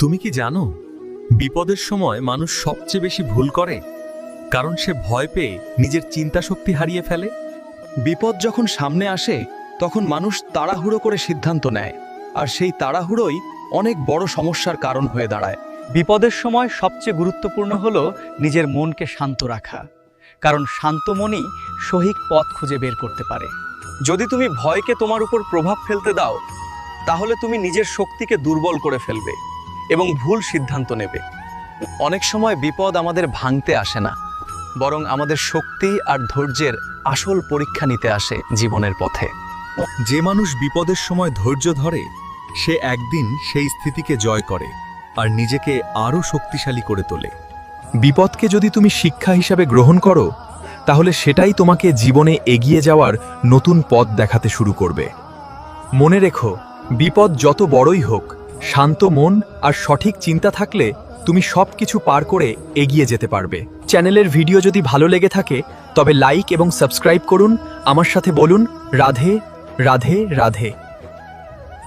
তুমি কি জানো, বিপদের সময় মানুষ সবচেয়ে বেশি ভুল করে, কারণ সে ভয় পেয়ে নিজের চিন্তা শক্তি হারিয়ে ফেলে। বিপদ যখন সামনে আসে তখন মানুষ তাড়াহুড়ো করে সিদ্ধান্ত নেয়, আর সেই তাড়াহুড়োই অনেক বড় সমস্যার কারণ হয়ে দাঁড়ায়। বিপদের সময় সবচেয়ে গুরুত্বপূর্ণ হলো নিজের মনকে শান্ত রাখা, কারণ শান্ত মনই সঠিক পথ খুঁজে বের করতে পারে। যদি তুমি ভয়কে তোমার উপর প্রভাব ফেলতে দাও, তাহলে তুমি নিজের শক্তিকে দুর্বল করে ফেলবে এবং ভুল সিদ্ধান্ত নেবে। অনেক সময় বিপদ আমাদের ভাঙতে আসে না, বরং আমাদের শক্তি আর ধৈর্যের আসল পরীক্ষা নিতে আসে জীবনের পথে। যে মানুষ বিপদের সময় ধৈর্য ধরে, সে একদিন সেই স্থিতিকে জয় করে আর নিজেকে আরও শক্তিশালী করে তোলে। বিপদকে যদি তুমি শিক্ষা হিসাবে গ্রহণ করো, তাহলে সেটাই তোমাকে জীবনে এগিয়ে যাওয়ার নতুন পথ দেখাতে শুরু করবে। মনে রেখো, বিপদ যত বড়ই হোক, শান্ত মন আর সঠিক চিন্তা থাকলে তুমি সবকিছু পার করে এগিয়ে যেতে পারবে। চ্যানেলের ভিডিও যদি ভালো লেগে থাকে তবে লাইক এবং সাবস্ক্রাইব করুন। আমার সাথে বলুন রাধে রাধে রাধে।